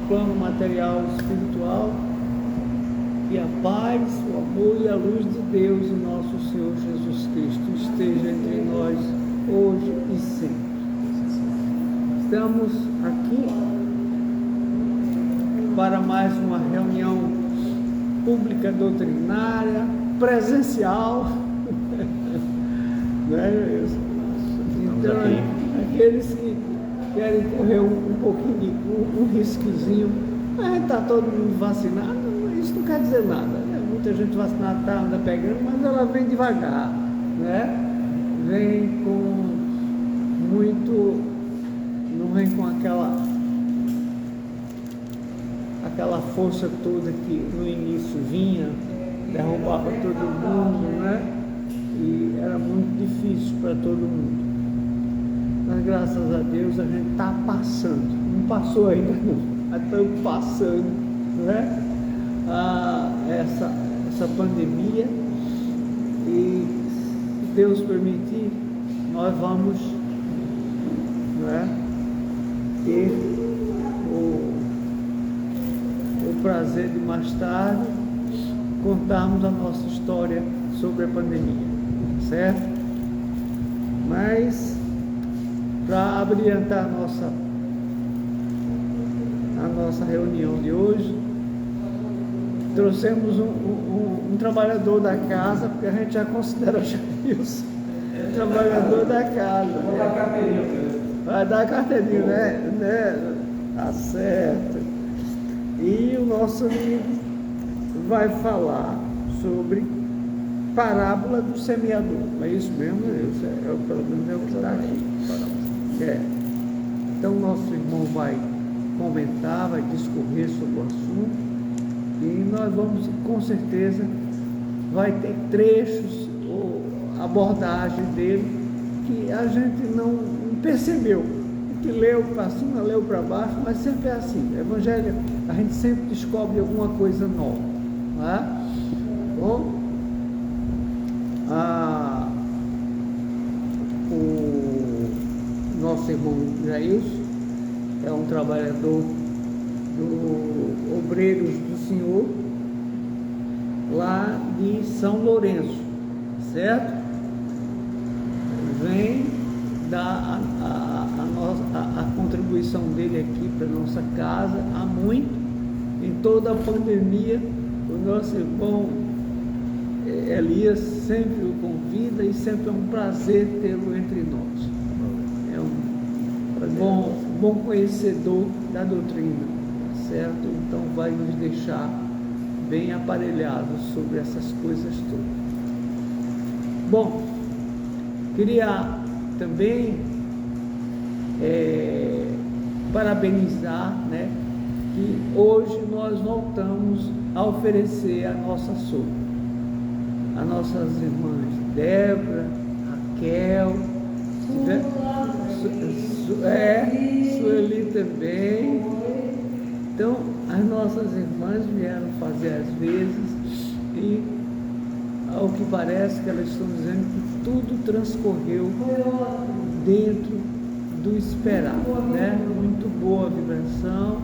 plano material e espiritual, que a paz, o amor e a luz de Deus e nosso Senhor Jesus Cristo esteja entre nós hoje e sempre. Estamos aqui para mais uma reunião pública doutrinária, presencial, né? Então, aqueles que querem correr um pouquinho de um risquezinho, a gente está todo mundo vacinado, isso não quer dizer nada, né? Muita gente vacinada anda pegando, mas ela vem devagar, né? Vem com muito, não vem com aquela força toda que no início vinha, derrubava todo mundo, né? E era muito difícil para todo mundo. Mas graças a Deus a gente está passando, não passou ainda não, mas estamos passando, né? Essa pandemia, e se Deus permitir, nós vamos, né, ter o prazer de mais tarde contarmos a nossa história sobre a pandemia, certo? Mas para abrilhantar a nossa reunião de hoje, trouxemos um trabalhador da casa, porque a gente já considera isso trabalhador da casa. Vai dar carteirinha, né? Tá certo. E o nosso amigo vai falar sobre parábola do semeador. É isso mesmo? Pelo menos é o que está aqui. Então, nosso irmão vai comentar, vai discorrer sobre o assunto, e nós vamos, com certeza, vai ter trechos ou abordagem dele que a gente não percebeu, que leu para cima, leu para baixo, mas sempre é assim. O Evangelho, a gente sempre descobre alguma coisa nova, não é? Bom, o nosso irmão Jailson é um trabalhador do Obreiros do Senhor, lá de São Lourenço, certo? Vem dar a contribuição dele aqui para a nossa casa há muito. Em toda a pandemia, o nosso irmão Elias sempre o convida, e sempre é um prazer tê-lo entre nós. É um bom conhecedor da doutrina, certo? Então vai nos deixar bem aparelhados sobre essas coisas todas. Bom, queria também parabenizar, né, que hoje nós voltamos a oferecer a nossa sopa. As nossas irmãs Débora, Raquel, Sueli também. Então, as nossas irmãs vieram fazer as vezes, e ao que parece que elas estão dizendo que tudo transcorreu dentro do esperado, né? Muito boa vibração.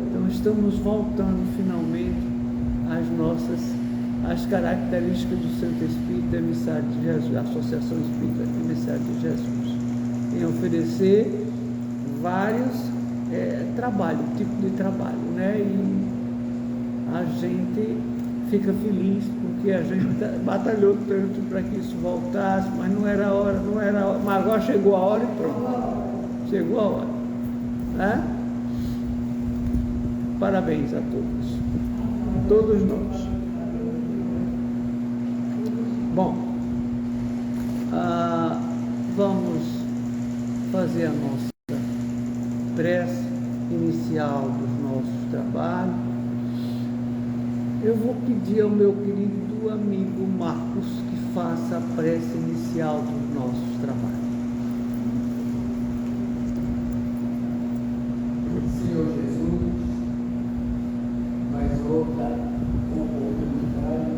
Então, estamos voltando finalmente às características do Santo Espírito, Emissário de Jesus, Associação Espírita Emissário de Jesus, em oferecer vários tipo de trabalho, né? E a gente fica feliz porque a gente batalhou tanto para que isso voltasse, mas não era hora, mas agora chegou a hora e pronto, chegou a hora, né? Parabéns a todos nós. Bom, vamos fazer a nossa prece inicial dos nossos trabalhos. Eu vou pedir ao meu querido amigo Marcos que faça a prece inicial dos nossos trabalhos. Senhor Jesus, mais outra oportunidade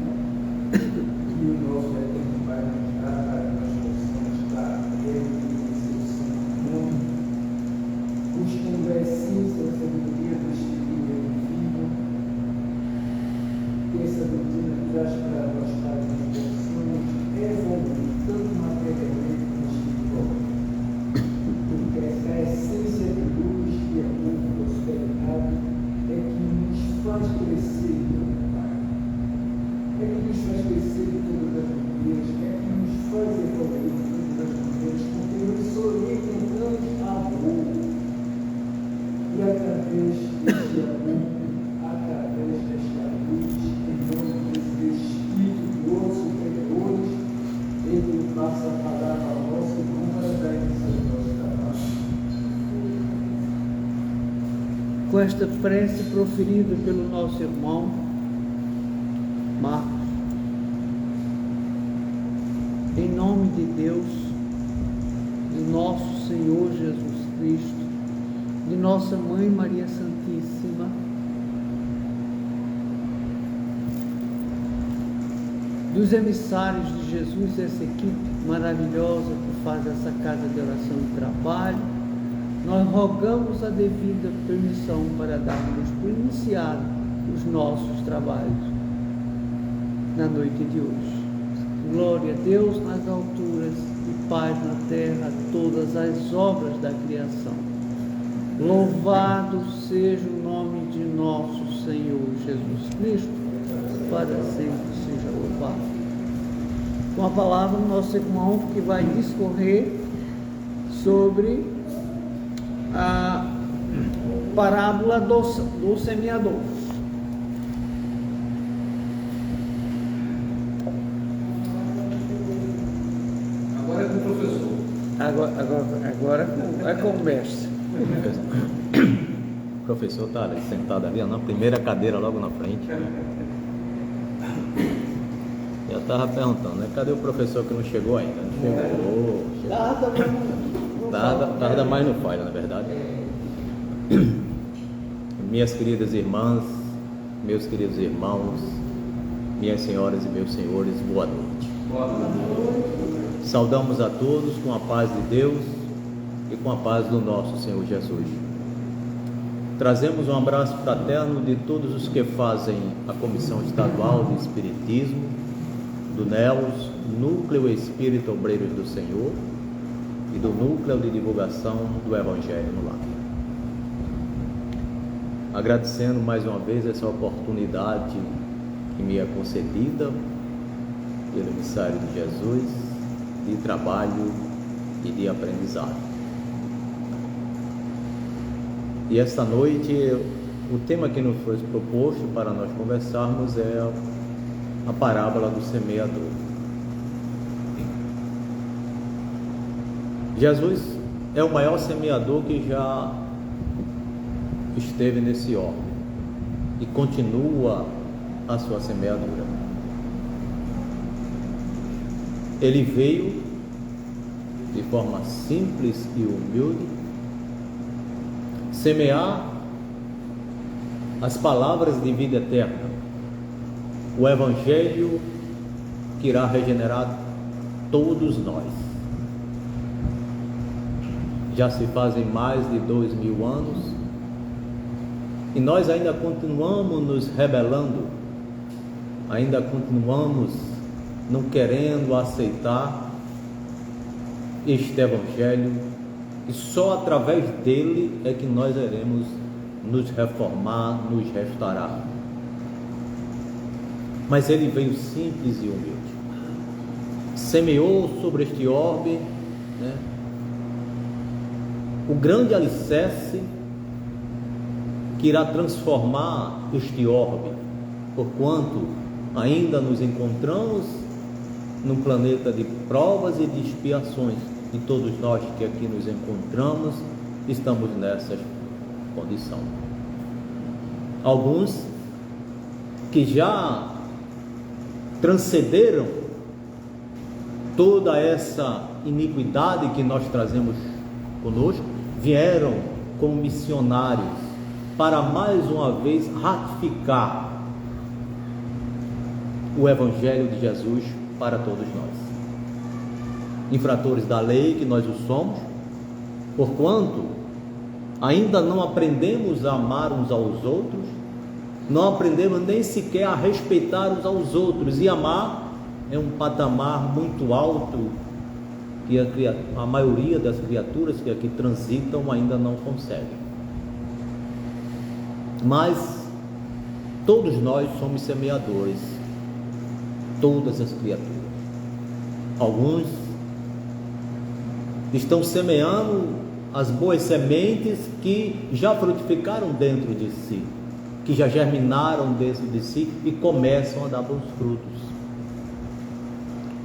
que o nosso Eterno Pai nos dá para que nós possamos estar dentro do seu santo nome, os conversinhos da sabedoria do Espírito e através deste amor, através desta luz, em nome desse Espírito dos superiores, ele passa a palavra a nós e vamos dar início ao nosso trabalho. Com esta prece proferida pelo nosso irmão Marcos, em nome de Deus, de nosso Senhor Jesus Cristo, de nossa Mãe Maria Santíssima, dos emissários de Jesus, essa equipe maravilhosa que faz essa casa de oração e trabalho, nós rogamos a devida permissão para darmos por iniciado os nossos trabalhos na noite de hoje. Glória a Deus nas alturas e paz na terra a todas as obras da criação. Louvado seja o nome de nosso Senhor Jesus Cristo, para sempre seja louvado. Com a palavra do nosso irmão que vai discorrer sobre a parábola do semeador. Agora é com o professor. Agora é com o mestre. O professor está sentado ali na primeira cadeira logo na frente. Já estava perguntando, né? Cadê o professor que não chegou ainda? Não chegou. Tarda, mas não falha, na verdade. Minhas queridas irmãs, meus queridos irmãos, minhas senhoras e meus senhores, boa noite. Boa noite. Saudamos a todos com a paz de Deus e com a paz do nosso Senhor Jesus. Trazemos um abraço fraterno de todos os que fazem a Comissão Estadual de Espiritismo, do NELS, Núcleo Espírita Obreiros do Senhor, e do Núcleo de Divulgação do Evangelho no Lar. Agradecendo mais uma vez essa oportunidade que me é concedida pelo emissário de Jesus, de trabalho e de aprendizado. E esta noite, o tema que nos foi proposto para nós conversarmos é a parábola do semeador. Jesus é o maior semeador que já esteve nesse orbe e continua a sua semeadura. Ele veio de forma simples e humilde semear as palavras de vida eterna, o Evangelho que irá regenerar todos nós. Já se fazem mais de 2000 anos e nós ainda continuamos nos rebelando, ainda continuamos não querendo aceitar este Evangelho, e só através dele é que nós iremos nos reformar, nos restaurar. Mas ele veio simples e humilde, semeou sobre este orbe, né, o grande alicerce que irá transformar este orbe, porquanto ainda nos encontramos num planeta de provas e de expiações, e todos nós que aqui nos encontramos estamos nessa condição. Alguns que já transcenderam toda essa iniquidade que nós trazemos conosco, vieram como missionários para mais uma vez ratificar o Evangelho de Jesus para todos nós. Infratores da lei que nós o somos, porquanto ainda não aprendemos a amar uns aos outros, não aprendemos nem sequer a respeitar uns aos outros, e amar é um patamar muito alto que a maioria das criaturas que aqui transitam ainda não consegue. Mas todos nós somos semeadores, todas as criaturas. Alguns estão semeando as boas sementes que já frutificaram dentro de si, que já germinaram dentro de si e começam a dar bons frutos.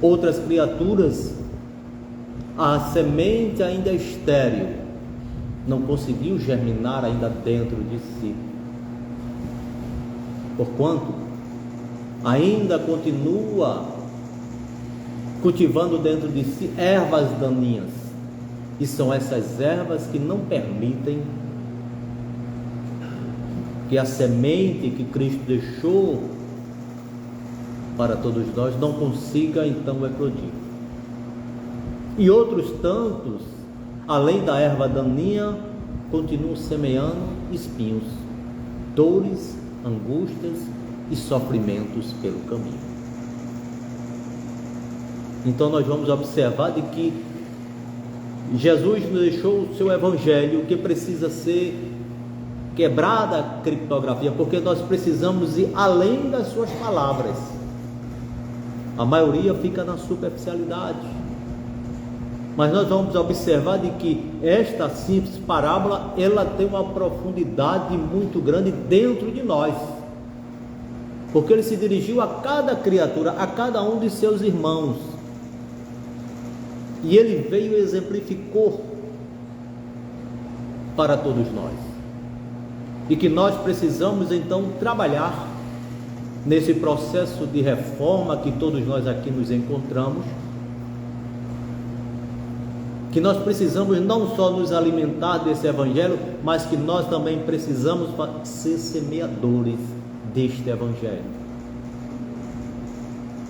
Outras criaturas, a semente ainda é estéril, não conseguiu germinar ainda dentro de si, porquanto ainda continua cultivando dentro de si ervas daninhas, e são essas ervas que não permitem que a semente que Cristo deixou para todos nós não consiga então eclodir. E outros tantos, além da erva daninha, continuam semeando espinhos, dores, angústias e sofrimentos pelo caminho. Então nós vamos observar de que Jesus nos deixou o seu evangelho, que precisa ser quebrada a criptografia, porque nós precisamos ir além das suas palavras. A maioria fica na superficialidade, mas nós vamos observar de que esta simples parábola, ela tem uma profundidade muito grande dentro de nós, porque ele se dirigiu a cada criatura, a cada um de seus irmãos, e ele veio e exemplificou para todos nós, e que nós precisamos então trabalhar nesse processo de reforma que todos nós aqui nos encontramos, que nós precisamos não só nos alimentar desse evangelho, mas que nós também precisamos ser semeadores deste evangelho.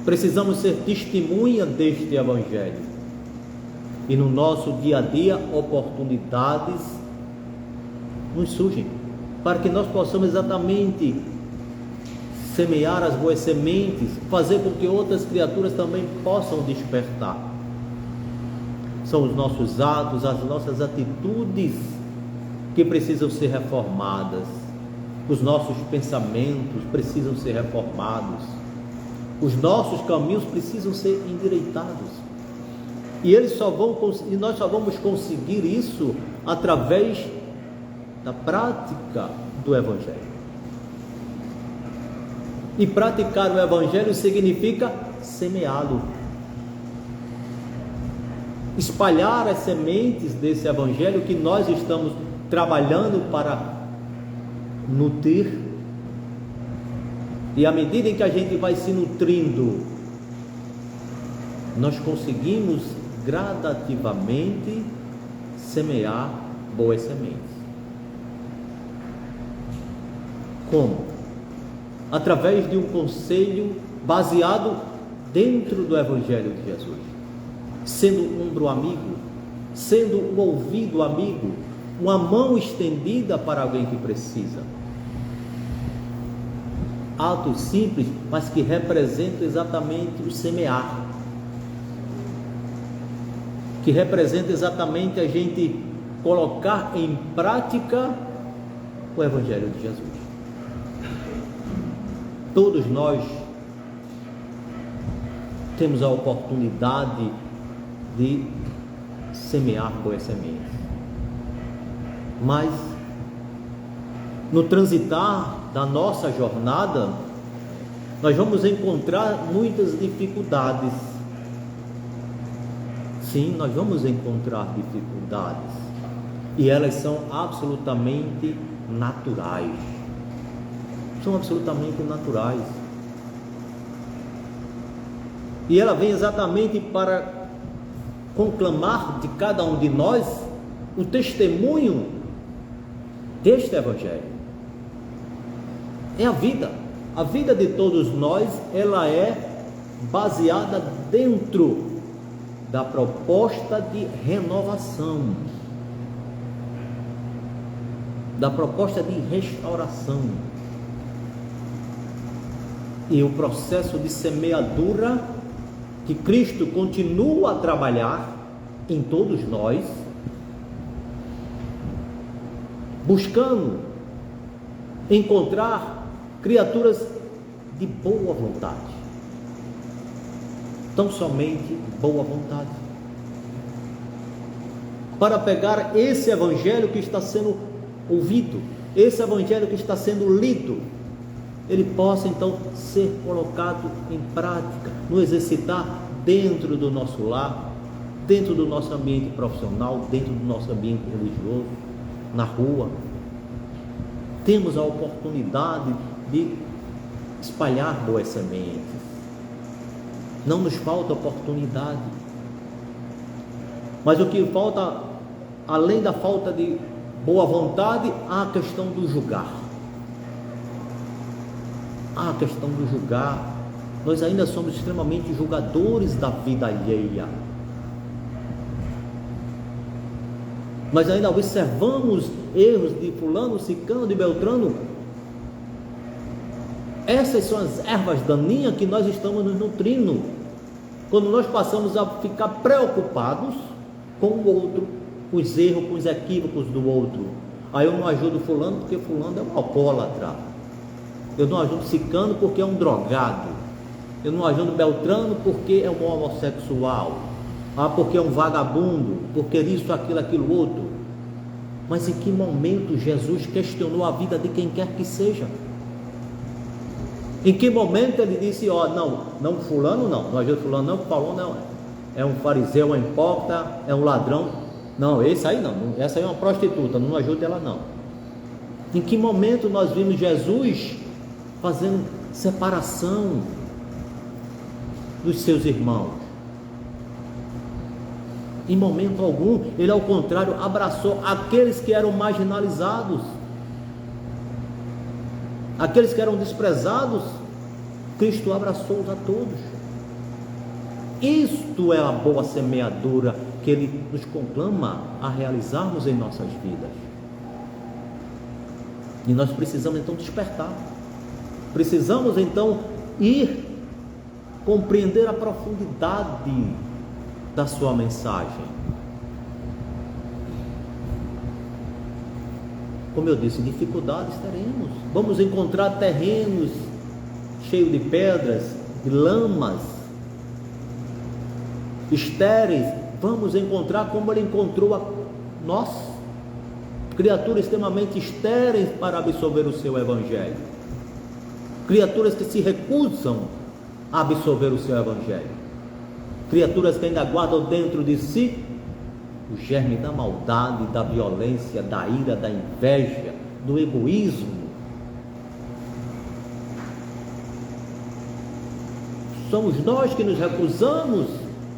Precisamos ser testemunha deste evangelho. E no nosso dia a dia, oportunidades nos surgem, para que nós possamos exatamente semear as boas sementes, fazer com que outras criaturas também possam despertar. São os nossos atos, as nossas atitudes que precisam ser reformadas. Os nossos pensamentos precisam ser reformados. Os nossos caminhos precisam ser endireitados. E nós só vamos conseguir isso através da prática do evangelho. E praticar o evangelho significa semeá-lo, espalhar as sementes desse evangelho que nós estamos trabalhando para nutrir. E à medida em que a gente vai se nutrindo, nós conseguimos gradativamente semear boas sementes. Como? Através de um conselho baseado dentro do Evangelho de Jesus, sendo um ombro amigo, sendo um ouvido amigo, uma mão estendida para alguém que precisa. Atos simples, mas que representam exatamente o semear, que representa exatamente a gente colocar em prática o Evangelho de Jesus. Todos nós temos a oportunidade de semear boas sementes, mas no transitar da nossa jornada, nós vamos encontrar muitas dificuldades. Sim, nós vamos encontrar dificuldades, e elas são absolutamente naturais. São absolutamente naturais. E ela vem exatamente para conclamar de cada um de nós o testemunho deste evangelho. É a vida de todos nós, ela é baseada dentro da proposta de renovação, da proposta de restauração. E o processo de semeadura que Cristo continua a trabalhar em todos nós, buscando encontrar criaturas de boa vontade, tão somente boa vontade, para pegar esse evangelho que está sendo ouvido, esse evangelho que está sendo lido, ele possa então ser colocado em prática, no exercitar dentro do nosso lar, dentro do nosso ambiente profissional, dentro do nosso ambiente religioso, na rua. Temos a oportunidade de espalhar boas sementes. Não nos falta oportunidade. Mas o que falta, além da falta de boa vontade, há a questão do julgar. Há a questão do julgar. Nós ainda somos extremamente julgadores da vida alheia. Nós ainda observamos erros de fulano, ciclano, de beltrano. Essas são as ervas daninhas que nós estamos nos nutrindo. Quando nós passamos a ficar preocupados com o outro, com os erros, com os equívocos do outro. Aí eu não ajudo fulano porque fulano é um alcoólatra. Eu não ajudo ciclano porque é um drogado. Eu não ajudo beltrano porque é um homossexual. Porque é um vagabundo, porque isso, aquilo, outro. Mas em que momento Jesus questionou a vida de quem quer que seja? Em que momento ele disse, não fulano não ajuda fulano não, fulano não, é um fariseu, é um hipócrita, é um ladrão. Não, esse aí não, essa aí é uma prostituta, não ajuda ela não. Em que momento nós vimos Jesus fazendo separação dos seus irmãos? Em momento algum. Ele, ao contrário, abraçou aqueles que eram marginalizados, aqueles que eram desprezados. Cristo abraçou-os a todos. Isto é a boa semeadura que Ele nos conclama a realizarmos em nossas vidas. E nós precisamos então despertar, precisamos então ir compreender a profundidade da sua mensagem. Como eu disse, dificuldades teremos. Vamos encontrar terrenos cheios de pedras, de lamas, estéreis. Vamos encontrar como Ele encontrou a nós, criaturas extremamente estéreis para absorver o seu evangelho, criaturas que se recusam a absorver o seu evangelho, criaturas que ainda guardam dentro de si o germe da maldade, da violência, da ira, da inveja, do egoísmo. Somos nós que nos recusamos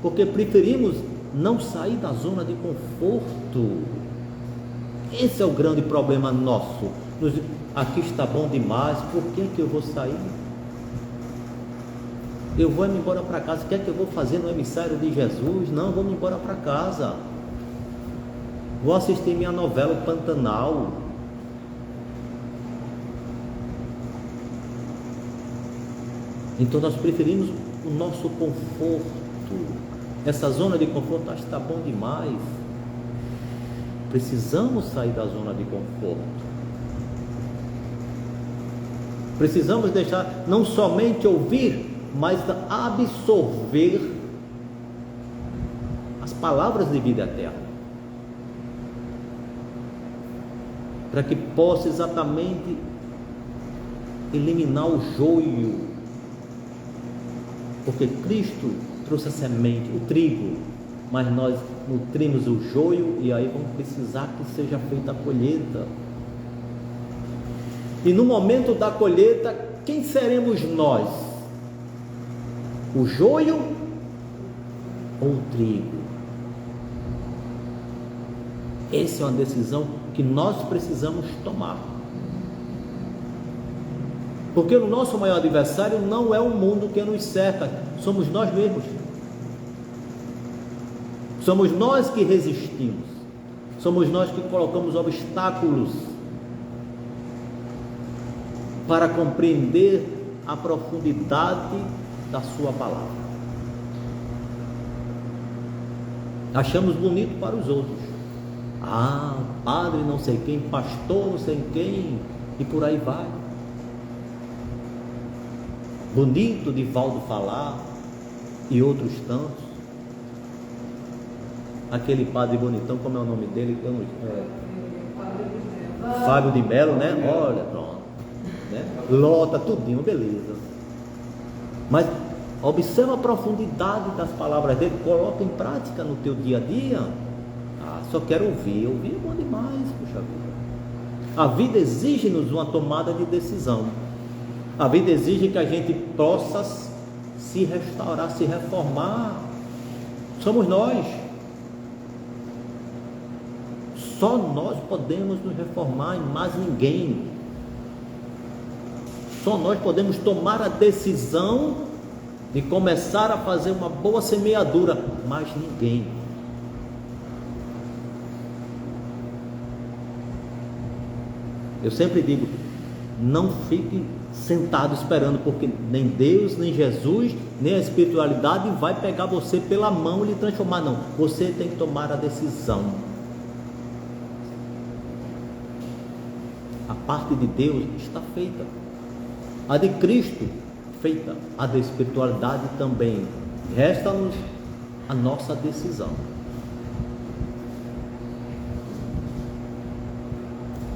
porque preferimos não sair da zona de conforto. Esse é o grande problema nosso. Aqui está bom demais, por que eu vou sair? Eu vou me embora para casa. O que é que eu vou fazer no emissário de Jesus? Não, vou me embora para casa. Vou assistir minha novela Pantanal. Então nós preferimos o nosso conforto. Essa zona de conforto está bom demais. Precisamos sair da zona de conforto. Precisamos deixar não somente ouvir, mas absorver as palavras de vida eterna, para que possa exatamente eliminar o joio, porque Cristo trouxe a semente, o trigo, mas nós nutrimos o joio e aí vamos precisar que seja feita a colheita. E no momento da colheita, quem seremos nós? O joio ou o trigo? Essa é uma decisão que nós precisamos tomar. Porque o nosso maior adversário não é o mundo que nos cerca, somos nós mesmos. Somos nós que resistimos. Somos nós que colocamos obstáculos para compreender a profundidade da sua palavra. Achamos bonito para os outros. Padre não sei quem, pastor não sei quem, e por aí vai. Bonito de Valdo falar e outros tantos. aquele padre bonitão, como é o nome dele? Fábio de Mello, né? Olha, pronto, né? Lota tudinho, beleza. Mas observa a profundidade das palavras dele, coloca em prática no teu dia a dia. Só quero ouvir é bom demais, puxa vida. A vida exige-nos uma tomada de decisão. A vida exige que a gente possa se restaurar, se reformar. Somos nós. Só nós podemos nos reformar e mais ninguém. Só nós podemos tomar a decisão de começar a fazer uma boa semeadura, mais ninguém. Eu sempre digo, não fique sentado esperando, porque nem Deus, nem Jesus, nem a espiritualidade vai pegar você pela mão e lhe transformar, não. Você tem que tomar a decisão. A parte de Deus está feita, a de Cristo feita, a da espiritualidade também. Resta-nos a nossa decisão.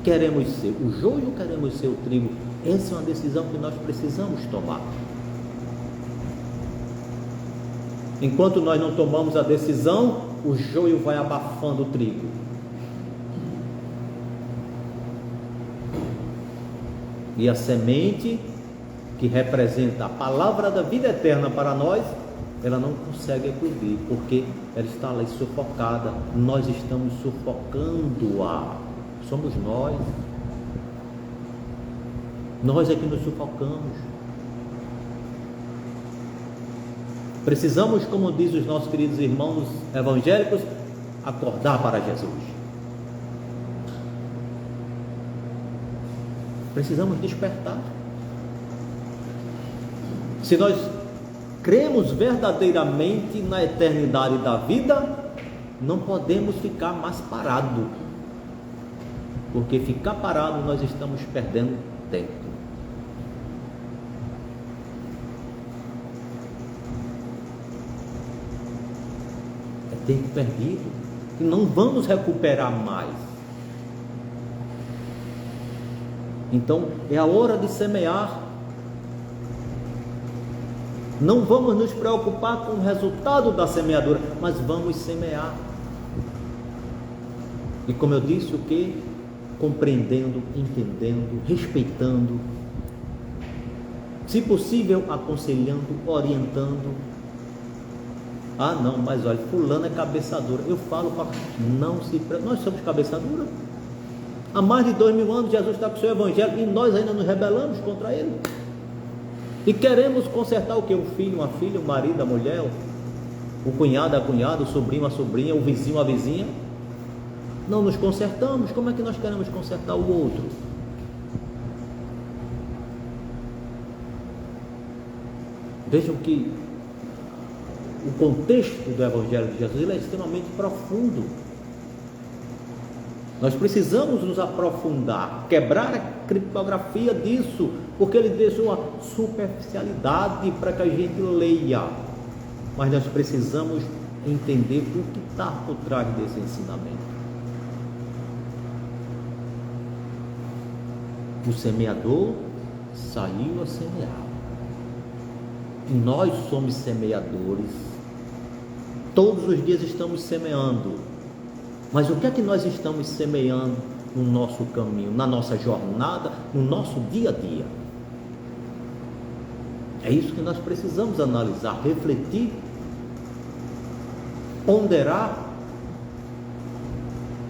Queremos ser o joio ou queremos ser o trigo? Essa é uma decisão que nós precisamos tomar. Enquanto nós não tomamos a decisão, o joio vai abafando o trigo. E a semente, que representa a palavra da vida eterna para nós, ela não consegue eclodir, porque ela está ali sufocada. Nós estamos sufocando-a. Somos nós. Nós é que nos sufocamos. Precisamos, como diz os nossos queridos irmãos evangélicos, acordar para Jesus. Precisamos despertar. Se nós cremos verdadeiramente na eternidade da vida, não podemos ficar mais parados. Porque ficar parado, nós estamos perdendo tempo. É tempo perdido, e não vamos recuperar mais. Então é a hora de semear. Não vamos nos preocupar com o resultado da semeadura, mas vamos semear. E como eu disse, o que? Compreendendo, entendendo, respeitando, se possível aconselhando, orientando. Não, mas olha, fulano é cabeçadura. Eu falo para não se preocupe. Nós somos cabeçadura. Há mais de 2000 anos Jesus está com o seu evangelho e nós ainda nos rebelamos contra ele. E queremos consertar o que? O filho, uma filha, o marido, a mulher, o cunhado, a cunhada, o sobrinho, a sobrinha, o vizinho, a vizinha. Não nos consertamos. Como é que nós queremos consertar o outro? Vejam que o contexto do Evangelho de Jesus, ele é extremamente profundo. Nós precisamos nos aprofundar, quebrar a criptografia disso, porque ele deixou uma superficialidade para que a gente leia. Mas nós precisamos entender o que está por trás desse ensinamento. O semeador saiu a semear. E nós somos semeadores. Todos os dias estamos semeando. Mas o que é que nós estamos semeando no nosso caminho, na nossa jornada, no nosso dia a dia? É isso que nós precisamos analisar, refletir, ponderar.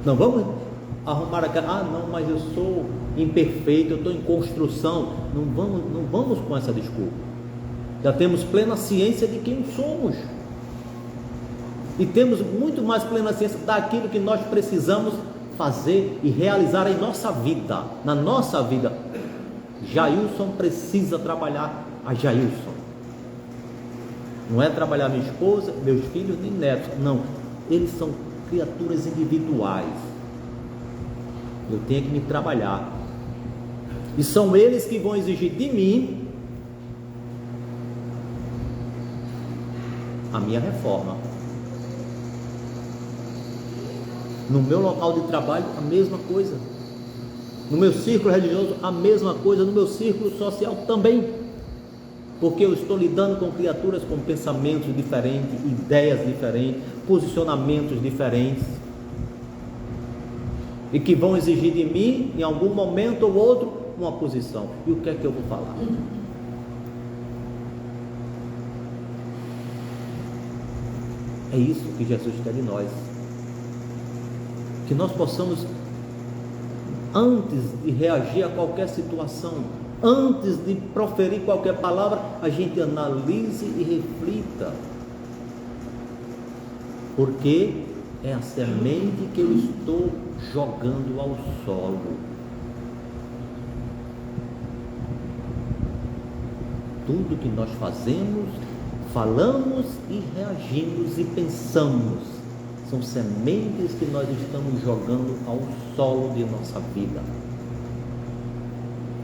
Não vamos arrumar aquela, não, mas eu sou imperfeito, eu estou em construção. Não vamos com essa desculpa. Já temos plena ciência de quem somos. E temos muito mais plena ciência daquilo que nós precisamos fazer e realizar em nossa vida. Na nossa vida. Jailson precisa trabalhar a Jailson. Não é trabalhar minha esposa, meus filhos nem netos. Não. Eles são criaturas individuais. Eu tenho que me trabalhar. E são eles que vão exigir de mim a minha reforma. No meu local de trabalho, a mesma coisa. No meu círculo religioso, a mesma coisa. No meu círculo social também. Porque eu estou lidando com criaturas com pensamentos diferentes, ideias diferentes, posicionamentos diferentes. E que vão exigir de mim, em algum momento ou outro, uma posição. E o que é que eu vou falar? É isso que Jesus quer de nós. Que nós possamos, antes de reagir a qualquer situação, antes de proferir qualquer palavra, a gente analise e reflita. Porque é a semente que eu estou jogando ao solo. Tudo que nós fazemos, falamos e reagimos e pensamos são sementes que nós estamos jogando ao solo de nossa vida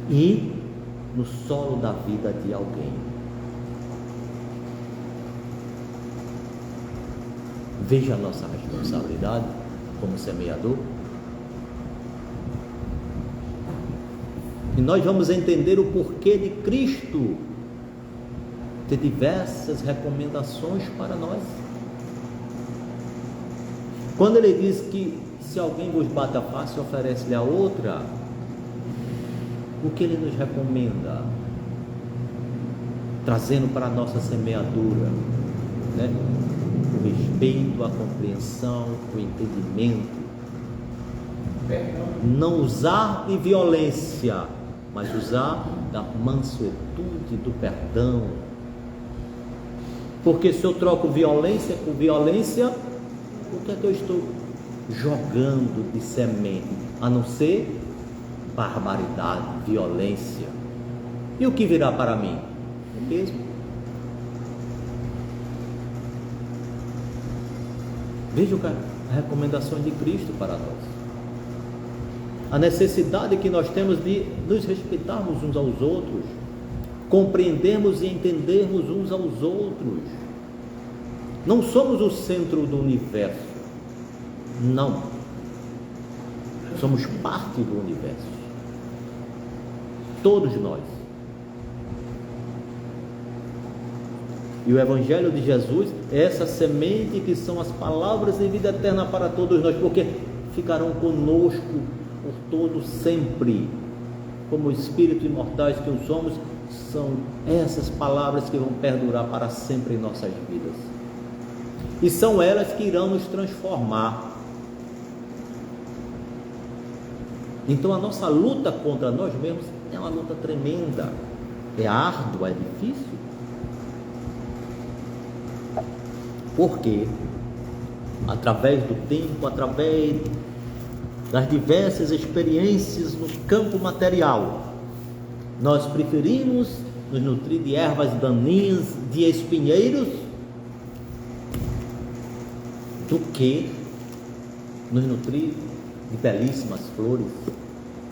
e no solo da vida de alguém. Veja a nossa responsabilidade como semeador. E nós vamos entender o porquê de Cristo ter diversas recomendações para nós. Quando ele diz que se alguém vos bate a face, oferece-lhe a outra, o que ele nos recomenda? Trazendo para a nossa semeadura, né? O respeito, a compreensão, o entendimento. Não usar de violência, mas usar da mansuetude, do perdão. Porque se eu troco violência por violência, o que é que eu estou jogando de semente? A não ser barbaridade, violência. E o que virá para mim? O mesmo. Veja as recomendações de Cristo para nós. A necessidade que nós temos de nos respeitarmos uns aos outros, compreendermos e entendermos uns aos outros. Não somos o centro do universo. Não. Somos parte do universo. Todos nós. E o Evangelho de Jesus é essa semente que são as palavras de vida eterna para todos nós, porque ficarão conosco por todo sempre. Como espíritos imortais que somos, são essas palavras que vão perdurar para sempre em nossas vidas. E são elas que irão nos transformar. Então a nossa luta contra nós mesmos é uma luta tremenda, é árdua, é difícil. Porque através do tempo, através das diversas experiências no campo material, nós preferimos nos nutrir de ervas daninhas, de espinheiros, do que nos nutrir de belíssimas flores,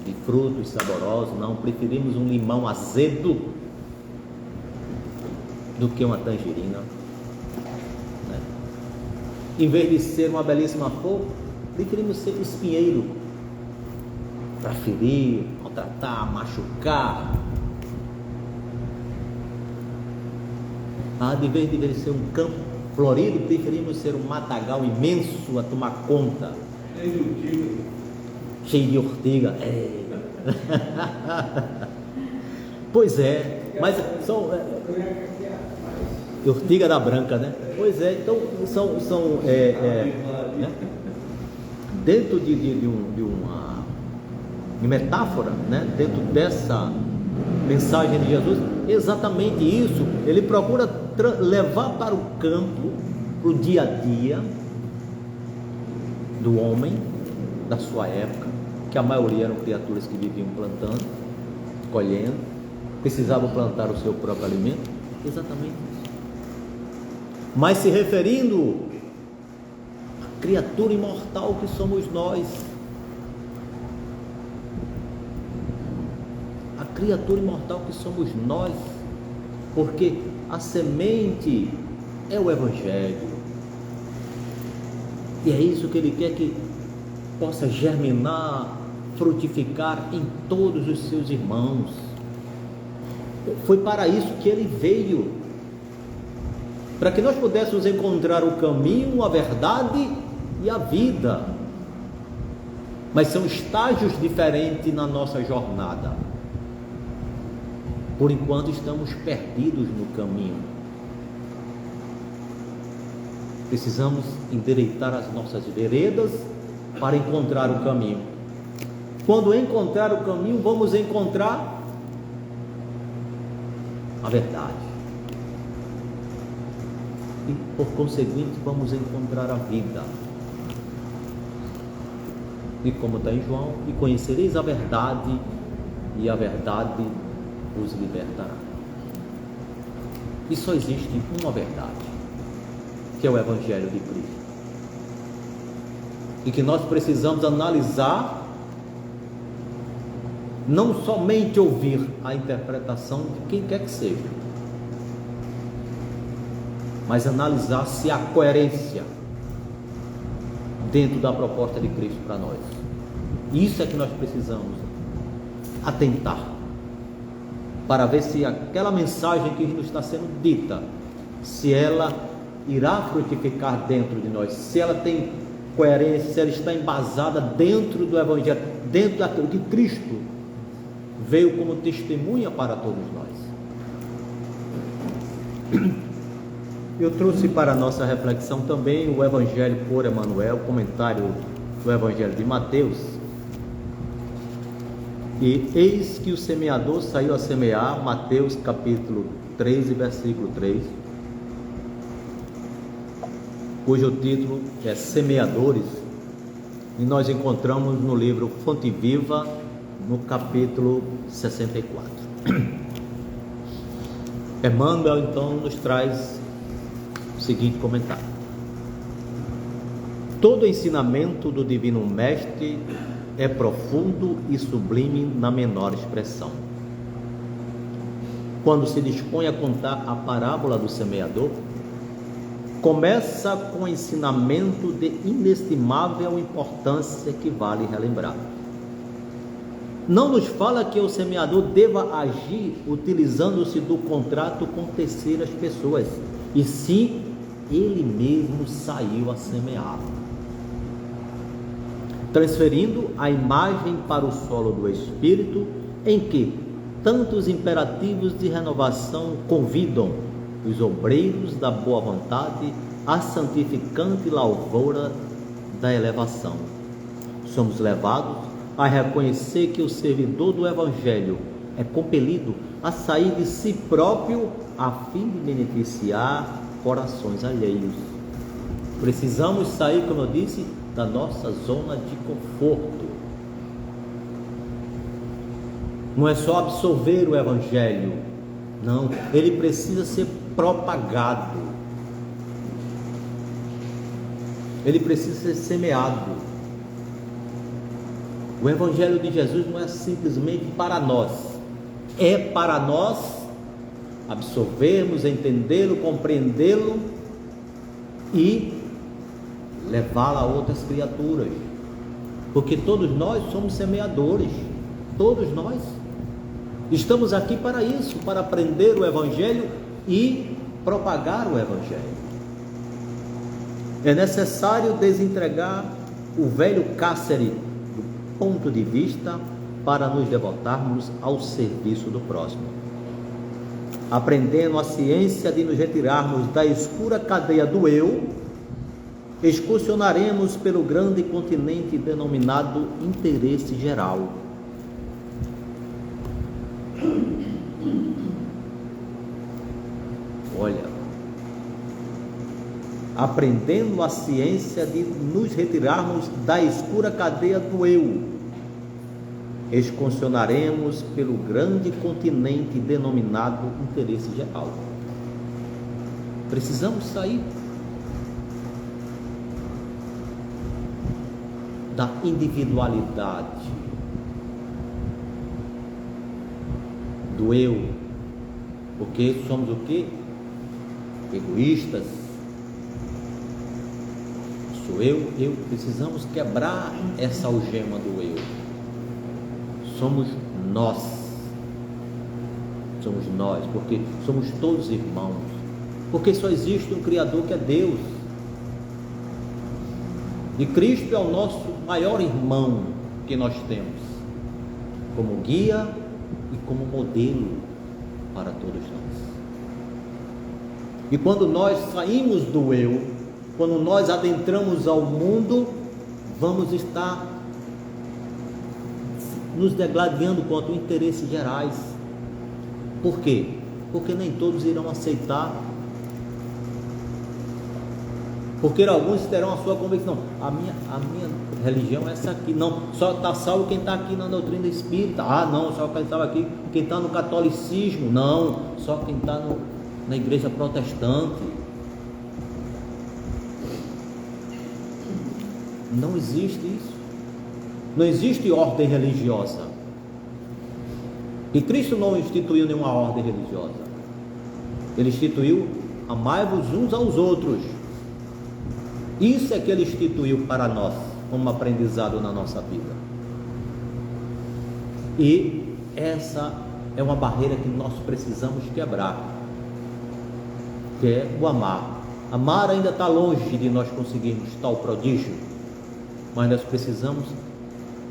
de frutos saborosos. Não, preferimos um limão azedo do que uma tangerina, né? Em vez de ser uma belíssima flor, preferimos ser espinheiro para ferir, maltratar, machucar. De vez de ser um campo florido, preferimos ser um matagal imenso a tomar conta. Cheio de ortiga. Pois é, mas são ortiga da branca, né? Pois é, então são né? Dentro de uma metáfora, né? Dentro dessa mensagem de Jesus, exatamente isso. Ele procura levar para o campo, para o dia a dia do homem da sua época, que a maioria eram criaturas que viviam plantando, colhendo, precisavam plantar o seu próprio alimento. Exatamente isso. Mas se referindo à criatura imortal que somos nós, a criatura imortal que somos nós, porque a semente é o Evangelho, e é isso que ele quer que possa germinar, frutificar em todos os seus irmãos. Foi para isso que ele veio, para que nós pudéssemos encontrar o caminho, a verdade e a vida. Mas são estágios diferentes na nossa jornada. Por enquanto estamos perdidos no caminho. Precisamos endireitar as nossas veredas para encontrar o caminho. Quando encontrar o caminho, vamos encontrar a verdade. E por conseguinte, vamos encontrar a vida. E como está em João, e conhecereis a verdade, e a verdade os libertará. E só existe uma verdade, que é o Evangelho de Cristo. E que nós precisamos analisar, não somente ouvir a interpretação de quem quer que seja, mas analisar se há coerência dentro da proposta de Cristo para nós. Isso é que nós precisamos atentar, para ver se aquela mensagem que nos está sendo dita, se ela irá frutificar dentro de nós, se ela tem coerência, se ela está embasada dentro do Evangelho, dentro daquilo que Cristo veio como testemunha para todos nós. Eu trouxe para a nossa reflexão também o Evangelho por Emmanuel, comentário do Evangelho de Mateus. E eis que o semeador saiu a semear, Mateus capítulo 13, versículo 3, cujo título é Semeadores, e nós encontramos no livro Fonte Viva, no capítulo 64. Emmanuel então nos traz o seguinte comentário: todo ensinamento do Divino Mestre é profundo e sublime na menor expressão. Quando se dispõe a contar a parábola do semeador, começa com ensinamento de inestimável importância que vale relembrar. Não nos fala que o semeador deva agir utilizando-se do contrato com terceiras pessoas, e sim, ele mesmo saiu a semear, transferindo a imagem para o solo do Espírito, em que tantos imperativos de renovação convidam os obreiros da boa vontade à santificante lavoura da elevação. Somos levados a reconhecer que o servidor do Evangelho é compelido a sair de si próprio a fim de beneficiar corações alheios. Precisamos sair, como eu disse, da nossa zona de conforto. Não é só absorver o Evangelho, não, ele precisa ser propagado, ele precisa ser semeado. O Evangelho de Jesus não é simplesmente para nós, é para nós absorvermos, entendê-lo, compreendê-lo e levá-lo a outras criaturas, porque todos nós somos semeadores, todos nós estamos aqui para isso, para aprender o Evangelho e propagar o Evangelho. É necessário desentregar o velho cárcere do ponto de vista para nos devotarmos ao serviço do próximo, aprendendo a ciência de nos retirarmos da escura cadeia do eu. Excursionaremos pelo grande continente denominado interesse geral. Olha, aprendendo a ciência de nos retirarmos da escura cadeia do eu, excursionaremos pelo grande continente denominado interesse geral. Precisamos sair da individualidade, do eu, porque somos o quê? Egoístas, isso, eu, precisamos quebrar essa algema do eu. Somos nós, porque somos todos irmãos, porque só existe um Criador que é Deus, e Cristo é o nosso maior irmão que nós temos, como guia e como modelo para todos nós. E quando nós saímos do eu, quando nós adentramos ao mundo, vamos estar nos degladiando quanto a interesses gerais. Por quê? Porque nem todos irão aceitar, porque alguns terão a sua convicção. A minha religião é essa aqui, não, só está salvo quem está aqui na doutrina espírita. Não, só quem está aqui, quem está no catolicismo. Não, só quem está na igreja protestante. Não existe isso. Não existe ordem religiosa. E Cristo não instituiu nenhuma ordem religiosa. Ele instituiu: amai-vos uns aos outros. Isso é que Ele instituiu para nós, como aprendizado na nossa vida. E essa é uma barreira que nós precisamos quebrar, que é o amar. Amar ainda está longe de nós conseguirmos tal prodígio, mas nós precisamos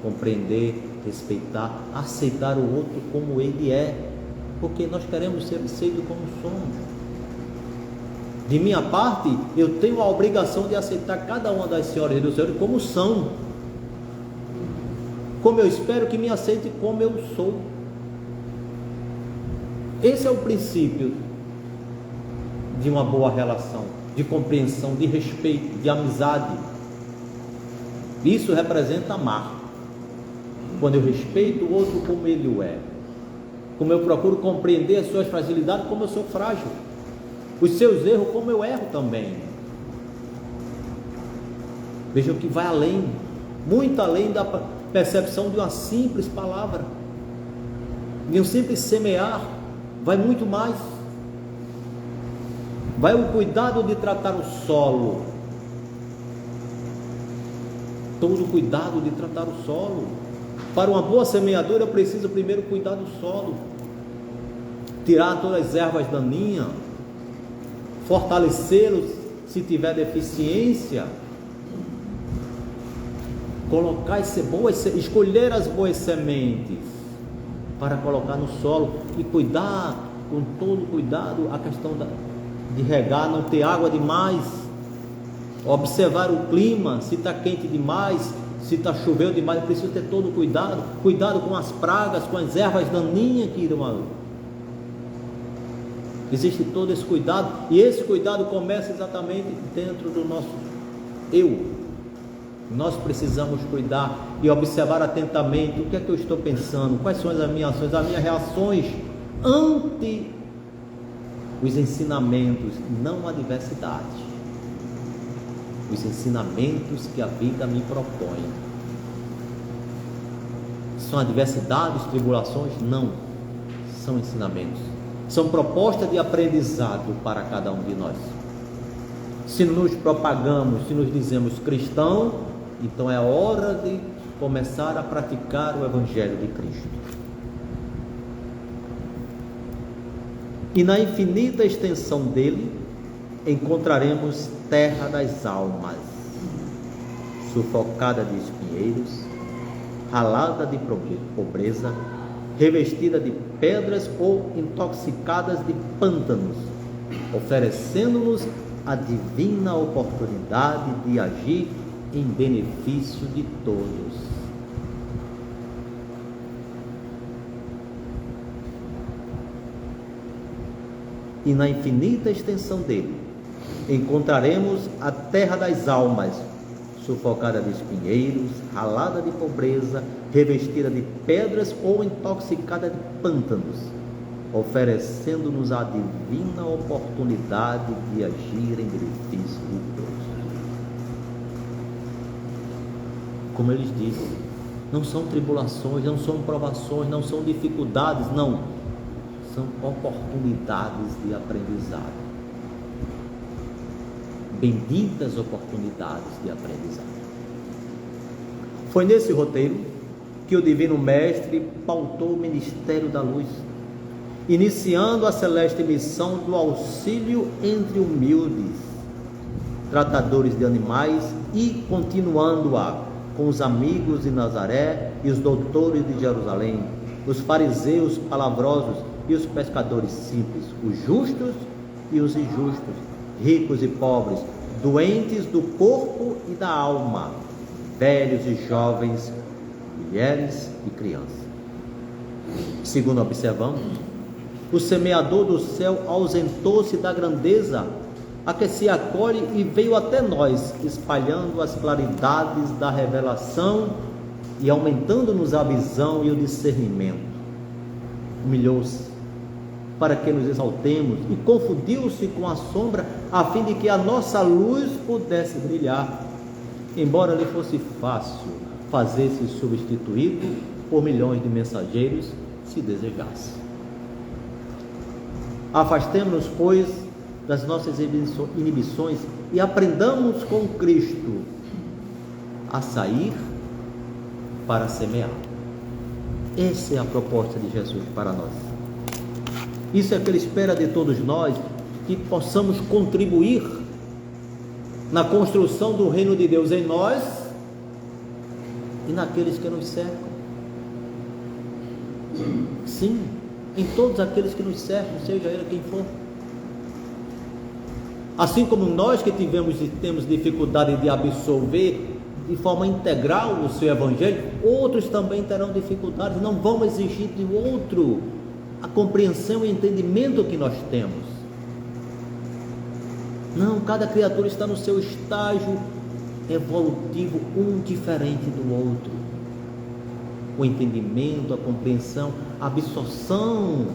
compreender, respeitar, aceitar o outro como ele é, porque nós queremos ser aceitos como somos. De minha parte, eu tenho a obrigação de aceitar cada uma das senhoras e dos senhores como são, como eu espero que me aceite como eu sou. Esse é o princípio de uma boa relação, de compreensão, de respeito, de amizade. Isso representa amar. Quando eu respeito o outro como ele o é, como eu procuro compreender as suas fragilidades como eu sou frágil, os seus erros como eu erro também. Vejam que vai além, muito além da percepção de uma simples palavra, de um simples semear, vai muito mais. Vai o cuidado de tratar o solo, todo o cuidado de tratar o solo. Para uma boa semeadura eu preciso primeiro cuidar do solo, tirar todas as ervas daninhas, fortalecê-lo se tiver deficiência, colocar escolher as boas sementes para colocar no solo e cuidar com todo cuidado a questão de regar, não ter água demais, observar o clima, se está quente demais, se está chovendo demais, eu preciso ter todo cuidado com as pragas, com as ervas daninhas que irão ali. Existe todo esse cuidado, e esse cuidado começa exatamente dentro do nosso eu. Nós precisamos cuidar e observar atentamente o que é que eu estou pensando, quais são as minhas ações, as minhas reações ante os ensinamentos, não a diversidade. Os ensinamentos que a vida me propõe. São adversidades, tribulações? Não, são ensinamentos. São propostas de aprendizado para cada um de nós. Se nos propagamos, se nos dizemos cristão, então é hora de começar a praticar o Evangelho de Cristo. E na infinita extensão dele, encontraremos terra das almas, sufocada de espinheiros, ralada de pobreza, revestida de pedras ou intoxicadas de pântanos, oferecendo-nos a divina oportunidade de agir em benefício de todos. E na infinita extensão dele, encontraremos a terra das almas, sufocada de espinheiros, ralada de pobreza, revestida de pedras ou intoxicada de pântanos, oferecendo-nos a divina oportunidade de agir em benefício de todos. Como eles dizem, não são tribulações, não são provações, não são dificuldades, não, são oportunidades de aprendizado. benditas oportunidades de aprendizado. Foi nesse roteiro que o Divino Mestre pautou o Ministério da Luz, iniciando a celeste missão do auxílio entre humildes, tratadores de animais, e continuando-a com os amigos de Nazaré e os doutores de Jerusalém, os fariseus palavrosos e os pescadores simples, os justos e os injustos, ricos e pobres, doentes do corpo e da alma, velhos e jovens, mulheres e crianças. Segundo observamos, o semeador do céu ausentou-se da grandeza a que se acolhe e veio até nós, espalhando as claridades da revelação e aumentando-nos a visão e o discernimento. Humilhou-se para que nos exaltemos e confundiu-se com a sombra, a fim de que a nossa luz pudesse brilhar, embora lhe fosse fácil fazer-se substituído por milhões de mensageiros, se desejasse. Afastemo-nos, pois, das nossas inibições e aprendamos com Cristo a sair para semear. Essa é a proposta de Jesus para nós. Isso é o que Ele espera de todos nós, que possamos contribuir na construção do reino de Deus em nós e naqueles que nos cercam. Sim, em todos aqueles que nos cercam, seja ele quem for. Assim como nós que temos dificuldade de absorver de forma integral o seu Evangelho, outros também terão dificuldades. Não vamos exigir de outro a compreensão e entendimento que nós temos. Não, cada criatura está no seu estágio evolutivo, um diferente do outro. O entendimento, a compreensão, a absorção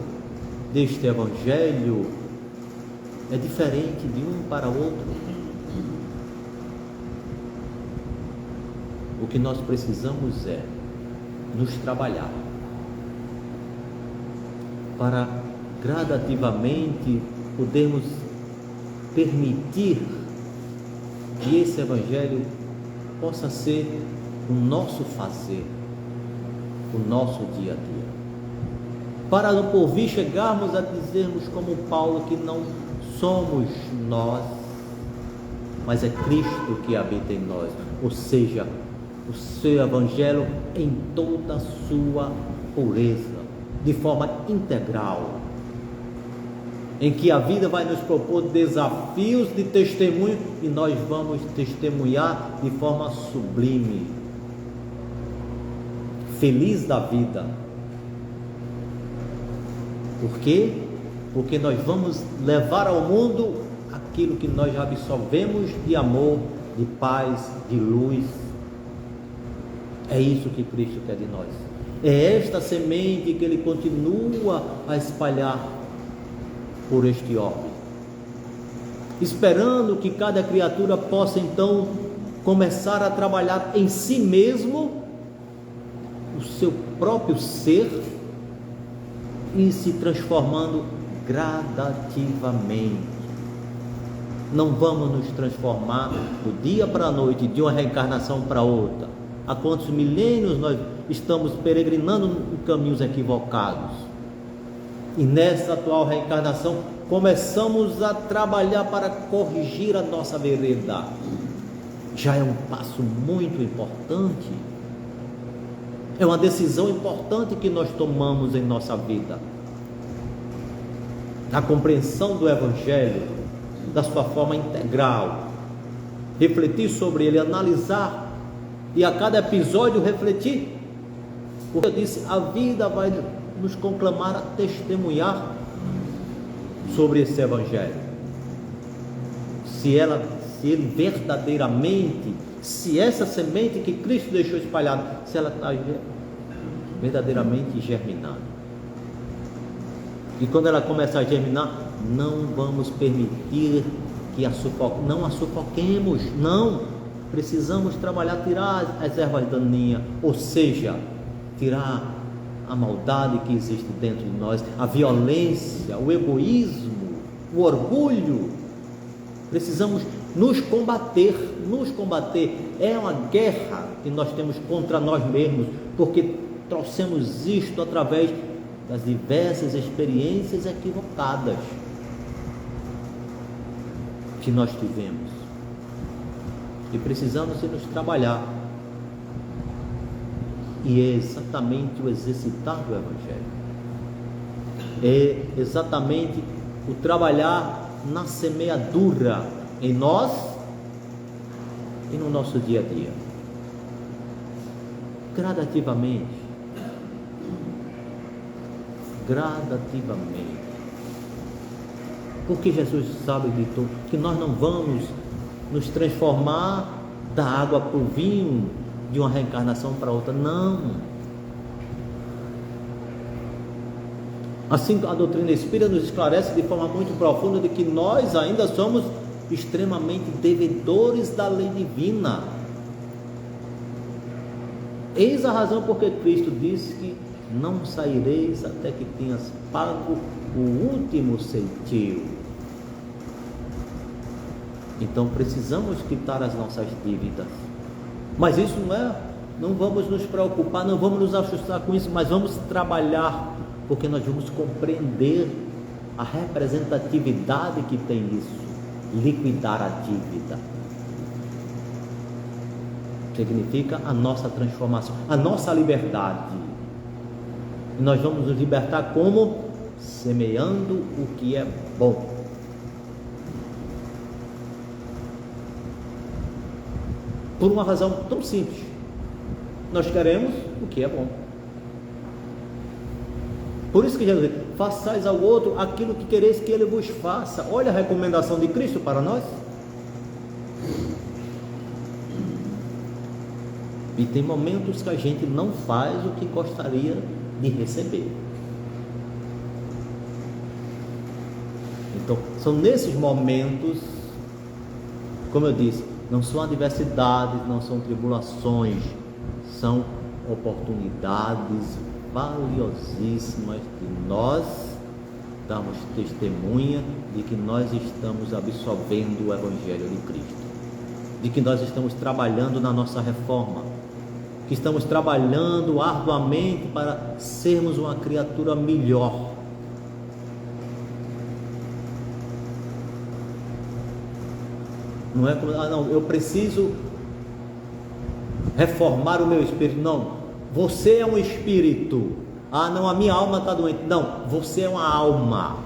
deste Evangelho é diferente de um para outro. O que nós precisamos é nos trabalhar para gradativamente podermos permitir que esse Evangelho possa ser o nosso fazer, o nosso dia a dia, para no porvir chegarmos a dizermos como Paulo que não somos nós, mas é Cristo que habita em nós, ou seja, o seu Evangelho em toda a sua pureza, de forma integral, em que a vida vai nos propor desafios de testemunho e nós vamos testemunhar de forma sublime, feliz da vida. Por quê? Porque nós vamos levar ao mundo aquilo que nós já absorvemos de amor, de paz, de luz. É isso que Cristo quer de nós. É esta semente que Ele continua a espalhar por este orbe, esperando que cada criatura possa então começar a trabalhar em si mesmo o seu próprio ser e se transformando gradativamente. Não vamos nos transformar do dia para a noite, de uma reencarnação para outra. Há quantos milênios nós estamos peregrinando em caminhos equivocados? E nessa atual reencarnação começamos a trabalhar para corrigir a nossa vereda. Já é um passo muito importante. É uma decisão importante que nós tomamos em nossa vida. A compreensão do Evangelho, da sua forma integral, refletir sobre ele, analisar e a cada episódio refletir, porque eu disse, a vida vai nos conclamar a testemunhar sobre esse Evangelho. Se ele verdadeiramente, se essa semente que Cristo deixou espalhada, se ela está verdadeiramente germinando. E quando ela começa a germinar, não vamos permitir que não a sufoquemos, não. Precisamos trabalhar, tirar as ervas daninhas, ou seja, tirar a maldade que existe dentro de nós, a violência, o egoísmo, o orgulho. Precisamos nos combater. É uma guerra que nós temos contra nós mesmos, porque trouxemos isto através das diversas experiências equivocadas que nós tivemos. E precisamos de nos trabalhar. E é exatamente o exercitar do Evangelho. É exatamente o trabalhar na semeadura em nós e no nosso dia a dia. Gradativamente. Porque Jesus sabe de tudo, que nós não vamos nos transformar da água para o vinho, de uma reencarnação para outra, não. Assim, a doutrina espírita nos esclarece de forma muito profunda de que nós ainda somos extremamente devedores da lei divina. Eis a razão porque Cristo disse que não saireis até que tenhas pago o último centil. Então precisamos quitar as nossas dívidas. Mas isso não vamos nos preocupar, não vamos nos assustar com isso, mas vamos trabalhar, porque nós vamos compreender a representatividade que tem isso. Liquidar a dívida significa a nossa transformação, a nossa liberdade. E nós vamos nos libertar como? Semeando o que é bom. Por uma razão tão simples: nós queremos o que é bom. Por isso que Jesus diz: façais ao outro aquilo que quereis que ele vos faça. Olha a recomendação de Cristo para nós. E tem momentos que a gente não faz o que gostaria de receber. Então, são nesses momentos, como eu disse, não são adversidades, não são tribulações, são oportunidades valiosíssimas de nós darmos testemunha de que nós estamos absorvendo o Evangelho de Cristo, de que nós estamos trabalhando na nossa reforma, que estamos trabalhando arduamente para sermos uma criatura melhor. Não é como, não, eu preciso reformar o meu espírito. Não, você é um espírito. Não, a minha alma está doente. Não, você é uma alma.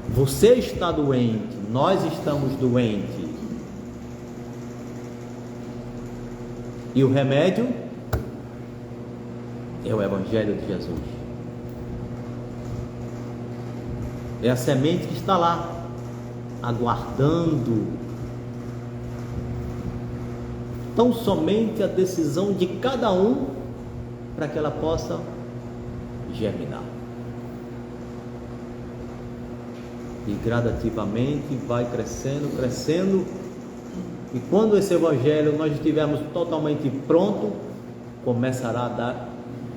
Você está doente, nós estamos doentes. E o remédio é o Evangelho de Jesus. É a semente que está lá, aguardando tão somente a decisão de cada um para que ela possa germinar. E gradativamente vai crescendo, e quando esse Evangelho nós estivermos totalmente pronto, começará a dar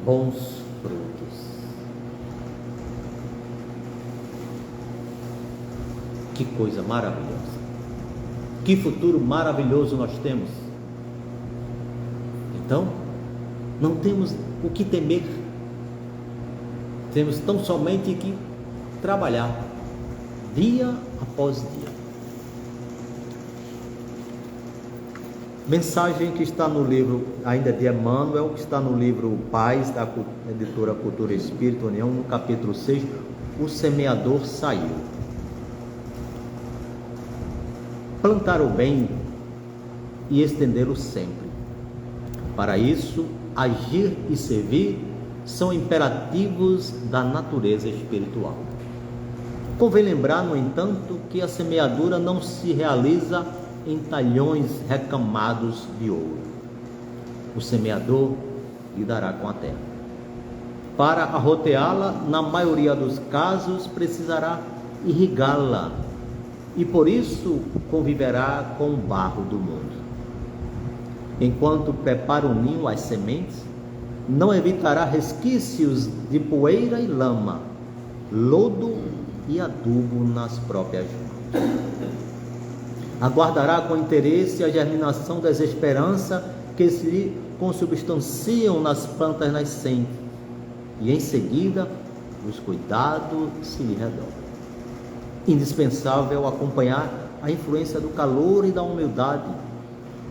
bons frutos. Que coisa maravilhosa! Que futuro maravilhoso nós temos! Então, não temos o que temer, temos tão somente que trabalhar dia após dia. Mensagem que está no livro ainda de Emmanuel, que está no livro Paz, da editora Cultura Espírita União, no capítulo 6, o semeador saiu. Plantar o bem e estendê-lo sempre. Para isso, agir e servir são imperativos da natureza espiritual. Convém lembrar, no entanto, que a semeadura não se realiza em talhões recamados de ouro. O semeador lidará com a terra. Para arroteá-la, na maioria dos casos, precisará irrigá-la, e por isso conviverá com o barro do mundo. Enquanto prepara o ninho às sementes, não evitará resquícios de poeira e lama, lodo e adubo nas próprias mãos. Aguardará com interesse a germinação das esperanças que se consubstanciam nas plantas nascentes, e em seguida os cuidados se lhe redobram. Indispensável acompanhar a influência do calor e da humildade,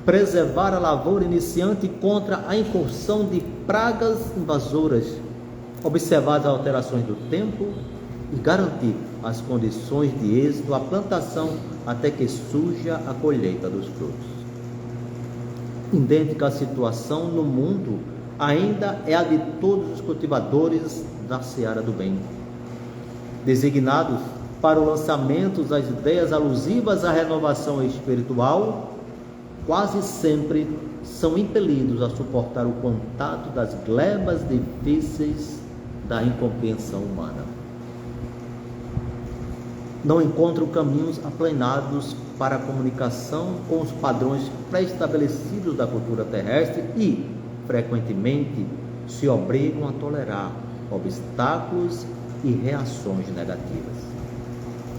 preservar a lavoura iniciante contra a incursão de pragas invasoras, observar as alterações do tempo e garantir as condições de êxito à plantação até que surja a colheita dos frutos. Idêntica situação no mundo ainda é a de todos os cultivadores da seara do bem, designados para o lançamento das ideias alusivas à renovação espiritual. Quase sempre são impelidos a suportar o contato das glebas difíceis da incompreensão humana. Não encontram caminhos aplanados para a comunicação com os padrões pré-estabelecidos da cultura terrestre e, frequentemente, se obrigam a tolerar obstáculos e reações negativas.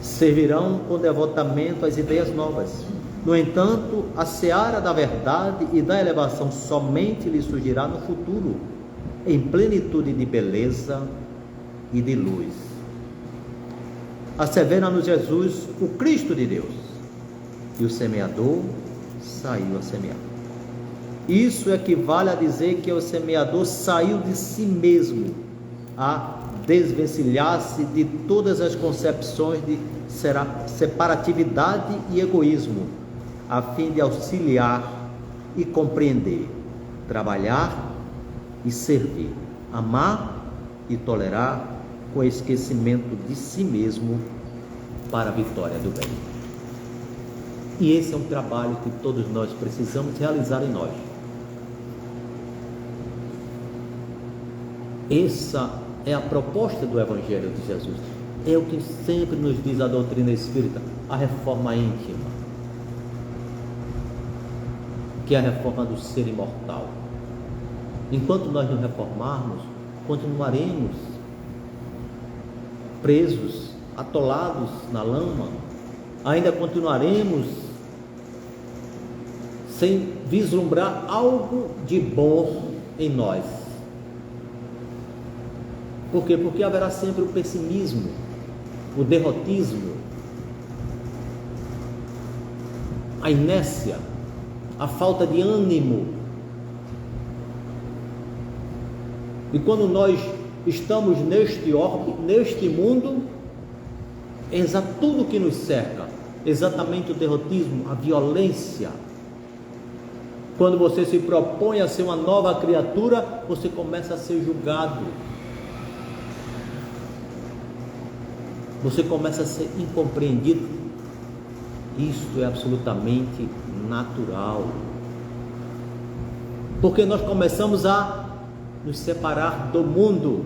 Servirão com devotamento às ideias novas. No entanto, a seara da verdade e da elevação somente lhe surgirá no futuro, em plenitude de beleza e de luz. Assevera-nos Jesus, o Cristo de Deus, e o semeador saiu a semear. Isso equivale a dizer que o semeador saiu de si mesmo, a desvencilhar-se de todas as concepções de separatividade e egoísmo, a fim de auxiliar e compreender, trabalhar e servir, amar e tolerar, com esquecimento de si mesmo para a vitória do bem. E esse é um trabalho que todos nós precisamos realizar em nós. Essa é a proposta do Evangelho de Jesus. É o que sempre nos diz a doutrina espírita, a reforma íntima, que é a reforma do ser imortal. Enquanto nós nos reformarmos, continuaremos presos, atolados na lama, ainda continuaremos sem vislumbrar algo de bom em nós. Por quê? Porque haverá sempre o pessimismo, o derrotismo, a inércia, a falta de ânimo. E quando nós estamos neste mundo, tudo que nos cerca, exatamente o derrotismo, a violência. Quando você se propõe a ser uma nova criatura, você começa a ser julgado. Você começa a ser incompreendido. Isto é absolutamente natural. Porque nós começamos a nos separar do mundo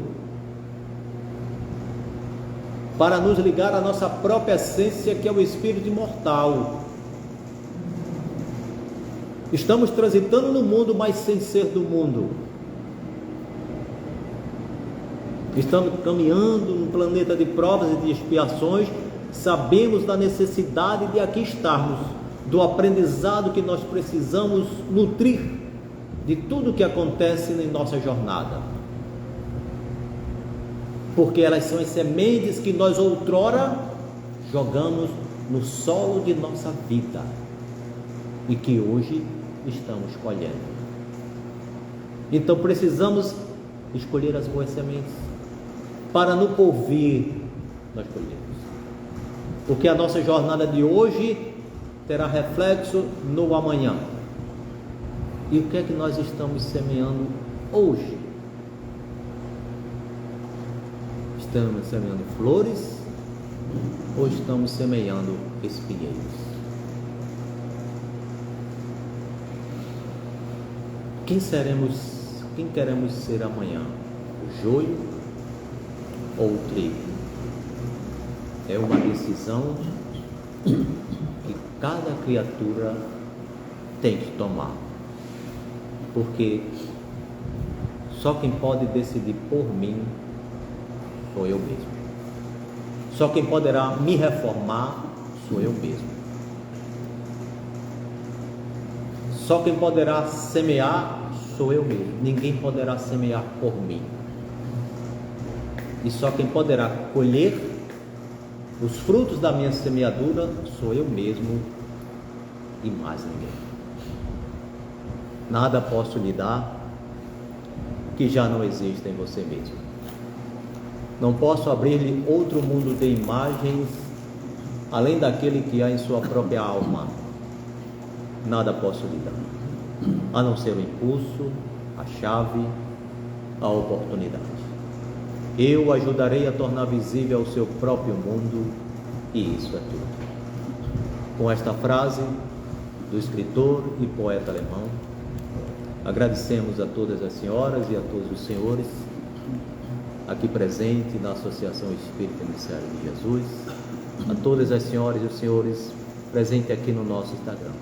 para nos ligar à nossa própria essência, que é o espírito imortal. Estamos transitando no mundo, mas sem ser do mundo. Estamos caminhando num planeta de provas e de expiações. Sabemos da necessidade de aqui estarmos, do aprendizado que nós precisamos nutrir de tudo que acontece em nossa jornada, porque elas são as sementes que nós outrora jogamos no solo de nossa vida e que hoje estamos colhendo. Então precisamos escolher as boas sementes para no porvir nós colhermos, porque a nossa jornada de hoje terá reflexo no amanhã. E o que é que nós estamos semeando hoje? Estamos semeando flores ou estamos semeando espinheiros? Quem queremos ser amanhã? O joio ou o trigo? É uma decisão que cada criatura tem que tomar. Porque só quem pode decidir por mim sou eu mesmo. Só quem poderá me reformar sou eu mesmo. Só quem poderá semear sou eu mesmo. Ninguém poderá semear por mim. E só quem poderá colher os frutos da minha semeadura sou eu mesmo e mais ninguém. Nada posso lhe dar que já não exista em você mesmo. Não posso abrir-lhe outro mundo de imagens além daquele que há em sua própria alma. Nada posso lhe dar, a não ser o impulso, a chave, a oportunidade. Eu o ajudarei a tornar visível o seu próprio mundo, e isso é tudo. Com esta frase do escritor e poeta alemão, agradecemos a todas as senhoras e a todos os senhores aqui presentes na Associação Espírita Emissário de Jesus, a todas as senhoras e os senhores presentes aqui no nosso Instagram.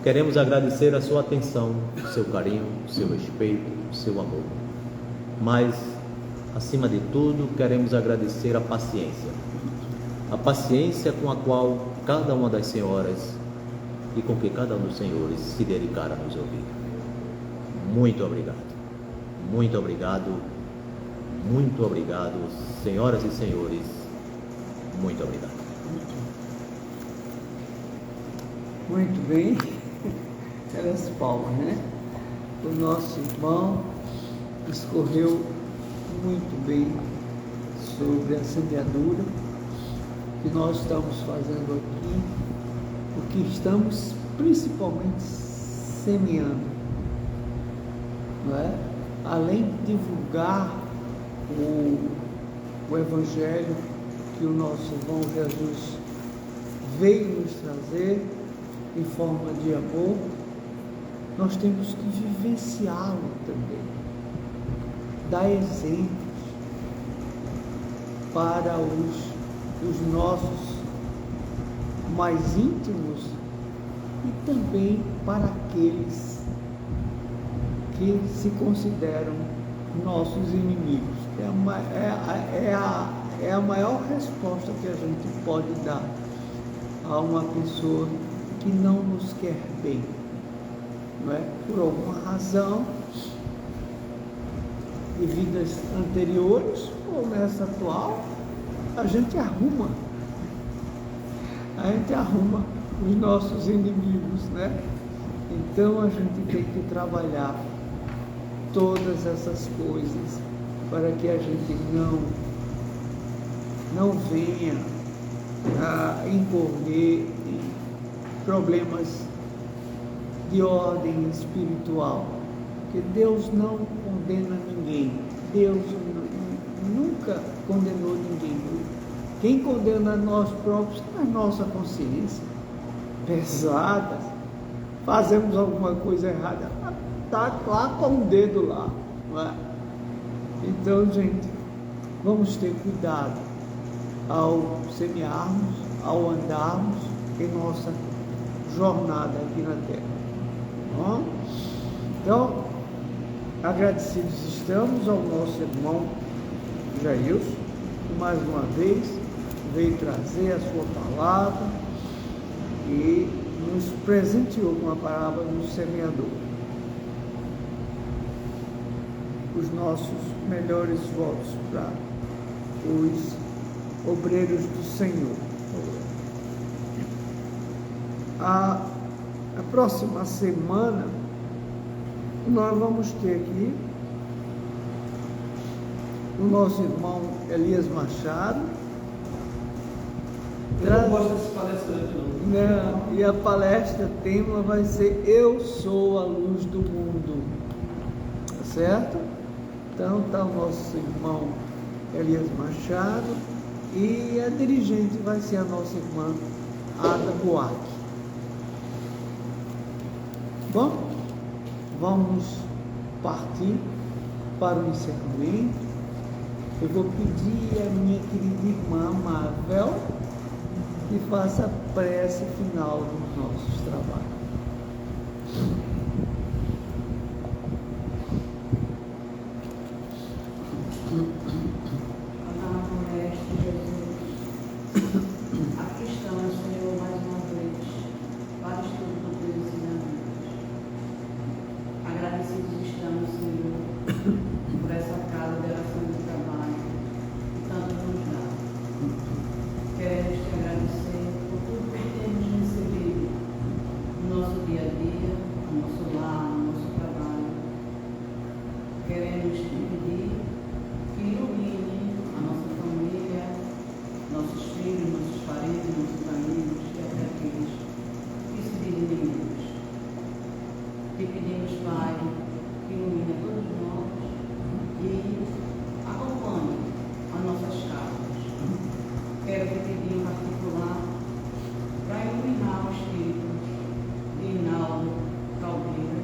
Queremos agradecer a sua atenção, o seu carinho, o seu respeito, o seu amor. Mas, acima de tudo, queremos agradecer a paciência com a qual cada uma das senhoras e com que cada um dos senhores se dedicaram a nos ouvir. Muito obrigado, muito obrigado, muito obrigado, senhoras e senhores, muito obrigado. Muito bem, aquelas palmas, né? O nosso irmão escorreu muito bem sobre a semeadura que nós estamos fazendo aqui, o que estamos principalmente semeando, não é? Além de divulgar o Evangelho que o nosso irmão Jesus veio nos trazer em forma de amor, nós temos que vivenciá-lo também, dar exemplos para os nossos mais íntimos e também para aqueles que se consideram nossos inimigos. É a maior resposta que a gente pode dar a uma pessoa que não nos quer bem, não é? Por alguma razão, de vidas anteriores ou nessa atual, a gente arruma os nossos inimigos, né? Então a gente tem que trabalhar todas essas coisas para que a gente não venha a incorrer em problemas de ordem espiritual, porque Deus não condena ninguém, Deus nunca condenou ninguém. Quem condena nós próprios é a nossa consciência pesada, fazemos alguma coisa errada, está lá com o dedo lá, não é? Então, gente, vamos ter cuidado ao semearmos, ao andarmos em nossa jornada aqui na Terra. Bom? Então, agradecidos estamos ao nosso irmão Jailson, que mais uma vez veio trazer a sua palavra e nos presenteou com a palavra do semeador. Os nossos melhores votos para os obreiros do Senhor. A próxima semana nós vamos ter aqui o nosso irmão Elias Machado. Eu não gosto desse palestrante, não. E a palestra tema vai ser Eu Sou a Luz do Mundo. Certo? Então está o nosso irmão Elias Machado e a dirigente vai ser a nossa irmã Ada Buarque. Bom, vamos partir para o encerramento. Eu vou pedir à minha querida irmã Marvel que faça a prece final dos nossos trabalhos. Amado Mestre Jesus, aqui estamos, Senhor, mais uma vez, para o estudo do teu ensinamento. quero te pedir um particular para iluminar o espírito de Hinaldo Caldeira,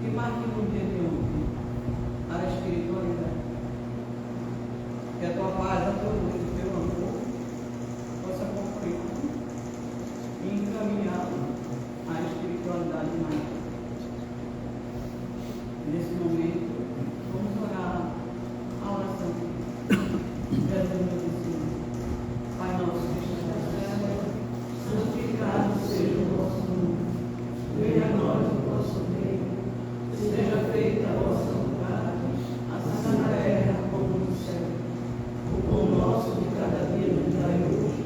que partiu no dia de ontem para a espiritualidade. Que a tua paz, a tua luz, o teu amor possa cumprir e encaminhá-lo à espiritualidade maior. Nesse momento, vamos orar a oração. Jesus nos ensina. Pai nosso que estás no céu, santificado seja o vosso nome. Venha a nós o vosso reino. Seja feita a vossa vontade, assim na terra como no céu. O pão nosso de cada dia nos dai hoje.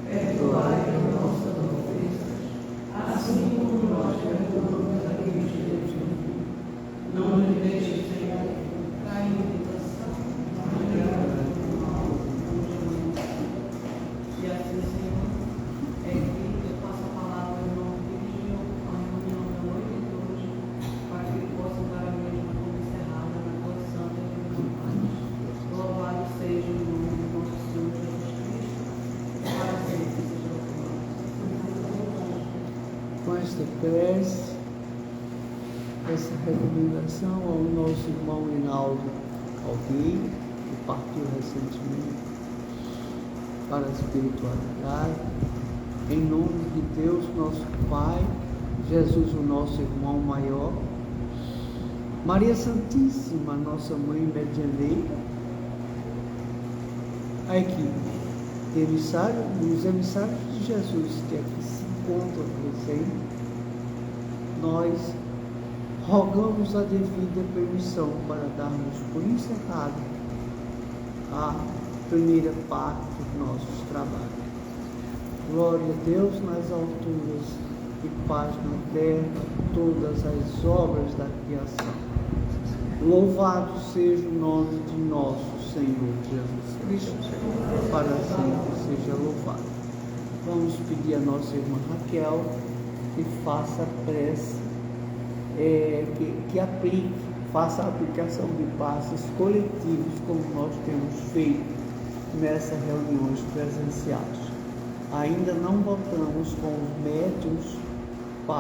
Perdoai as nossas ofensas, assim como nós perdoamos a quem nos deve. Não nos deixes, Senhor, cair em tentação, mas livra-nos do mal. E assim, Senhor, é que eu passo a palavra em nome de Deus, a reunião da noite de hoje, para que possa dar a mesma como encerrada na tua santa e divina paz. Louvado seja o nome do nosso Senhor Jesus Cristo, para sempre seja louvado. Com esta prece, essa recomendação ao nosso irmão Hinaldo Caldeira, que partiu recentemente para a espiritualidade, em nome de Deus, nosso Pai, Jesus, o nosso irmão maior, Maria Santíssima, nossa Mãe medianeira, a equipe os emissários de Jesus que aqui se encontram presentes, nós rogamos a devida permissão para darmos por encerrado a primeira parte dos nossos trabalhos. Glória a Deus nas alturas e paz na terra, todas as obras da criação. Louvado seja o nome de nosso Senhor Jesus Cristo, para sempre seja louvado. Vamos pedir a nossa irmã Raquel que faça a prece, que aplique, faça a aplicação de passes coletivos, como nós temos feito nessas reuniões presenciais. Ainda não voltamos com os médiuns para